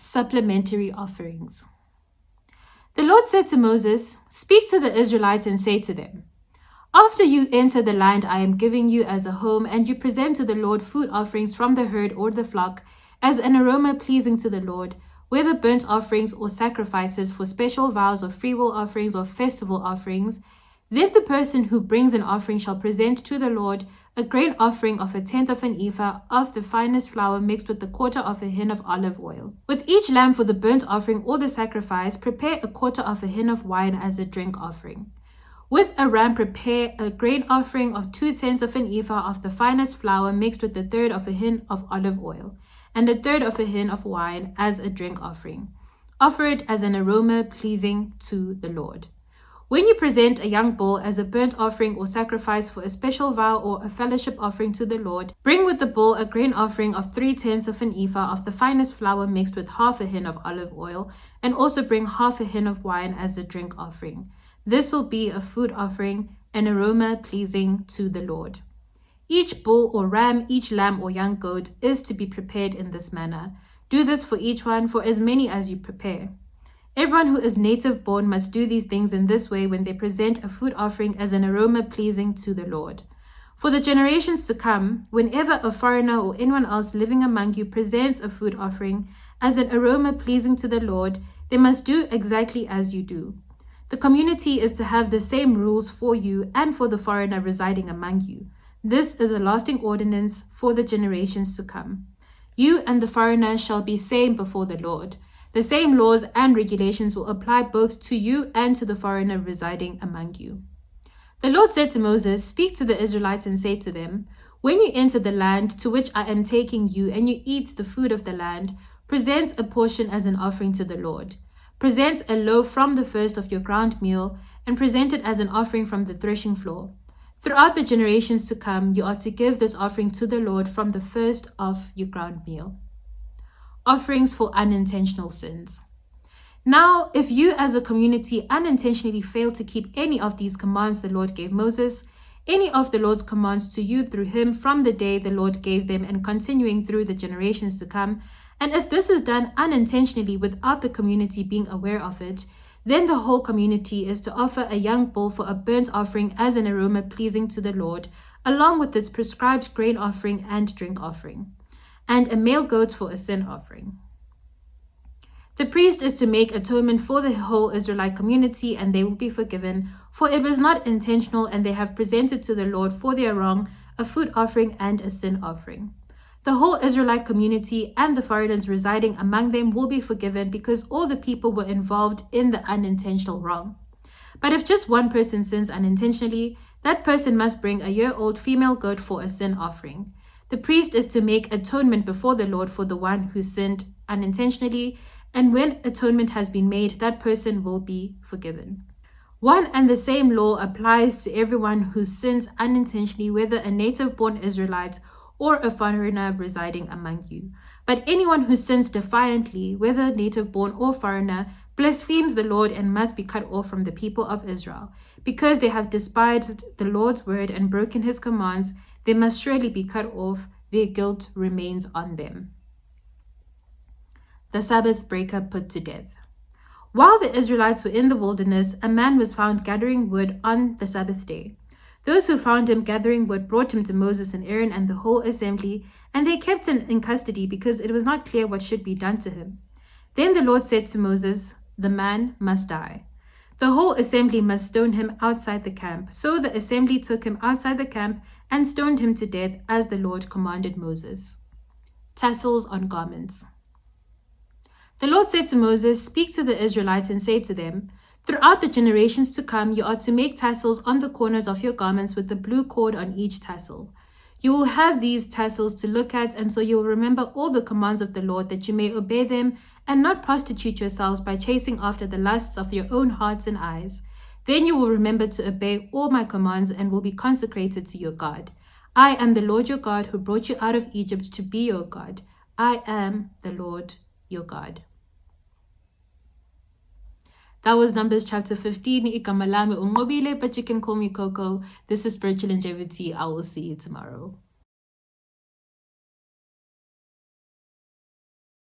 Supplementary offerings. The Lord said to Moses, "Speak to the Israelites and say to them, after you enter the land I am giving you as a home, and you present to the Lord food offerings from the herd or the flock as an aroma pleasing to the Lord, whether burnt offerings or sacrifices for special vows or freewill offerings or festival offerings, then the person who brings an offering shall present to the Lord a grain offering of 1/10 of an ephah of the finest flour mixed with 1/4 of a hin of olive oil. With each lamb for the burnt offering or the sacrifice, prepare 1/4 of a hin of wine as a drink offering. With a ram, prepare a grain offering of 2/10 of an ephah of the finest flour mixed with 1/3 of a hin of olive oil, and 1/3 of a hin of wine as a drink offering. Offer it as an aroma pleasing to the Lord. When you present a young bull as a burnt offering or sacrifice for a special vow or a fellowship offering to the Lord, bring with the bull a grain offering of 3/10 of an ephah of the finest flour mixed with 1/2 a hin of olive oil, and also bring 1/2 a hin of wine as a drink offering. This will be a food offering, an aroma pleasing to the Lord. Each bull or ram, each lamb or young goat is to be prepared in this manner. Do this for each one, for as many as you prepare. Everyone who is native born must do these things in this way when they present a food offering as an aroma pleasing to the Lord. For the generations to come, whenever a foreigner or anyone else living among you presents a food offering as an aroma pleasing to the Lord, they must do exactly as you do. The community is to have the same rules for you and for the foreigner residing among you. This is a lasting ordinance for the generations to come. You and the foreigner shall be same before the Lord. The same laws and regulations will apply both to you and to the foreigner residing among you." The Lord said to Moses, "Speak to the Israelites and say to them, when you enter the land to which I am taking you and you eat the food of the land, present a portion as an offering to the Lord. Present a loaf from the first of your ground meal and present it as an offering from the threshing floor. Throughout the generations to come, you are to give this offering to the Lord from the first of your ground meal." Offerings for unintentional sins. Now, if you as a community unintentionally fail to keep any of these commands the Lord gave Moses, any of the Lord's commands to you through him from the day the Lord gave them and continuing through the generations to come, and if this is done unintentionally without the community being aware of it, then the whole community is to offer a young bull for a burnt offering as an aroma pleasing to the Lord, along with its prescribed grain offering and drink offering, and a male goat for a sin offering. The priest is to make atonement for the whole Israelite community, and they will be forgiven, for it was not intentional, and they have presented to the Lord for their wrong a food offering and a sin offering. The whole Israelite community and the foreigners residing among them will be forgiven because all the people were involved in the unintentional wrong. But if just one person sins unintentionally, that person must bring a year-old female goat for a sin offering. The priest is to make atonement before the Lord for the one who sinned unintentionally, and when atonement has been made, that person will be forgiven. One and the same law applies to everyone who sins unintentionally, whether a native-born Israelite or a foreigner residing among you. But anyone who sins defiantly, whether native-born or foreigner, blasphemes the Lord and must be cut off from the people of Israel. Because they have despised the Lord's word and broken his commands, they must surely be cut off. Their guilt remains on them. The Sabbath breaker put to death. While the Israelites were in the wilderness, a man was found gathering wood on the Sabbath day. Those who found him gathering wood brought him to Moses and Aaron and the whole assembly, and they kept him in custody because it was not clear what should be done to him. Then the Lord said to Moses, "The man must die. The whole assembly must stone him outside the camp." So the assembly took him outside the camp and stoned him to death as the Lord commanded Moses. Tassels on garments. The Lord said to Moses, "Speak to the Israelites and say to them, throughout the generations to come, you are to make tassels on the corners of your garments with the blue cord on each tassel. You will have these tassels to look at, and so you will remember all the commands of the Lord, that you may obey them and not prostitute yourselves by chasing after the lusts of your own hearts and eyes. Then you will remember to obey all my commands and will be consecrated to your God. I am the Lord your God who brought you out of Egypt to be your God. I am the Lord your God." That was Numbers chapter 15. Igama lami ungqobile, but you can call me Coco. This is Spiritual Longevity. I will see you tomorrow.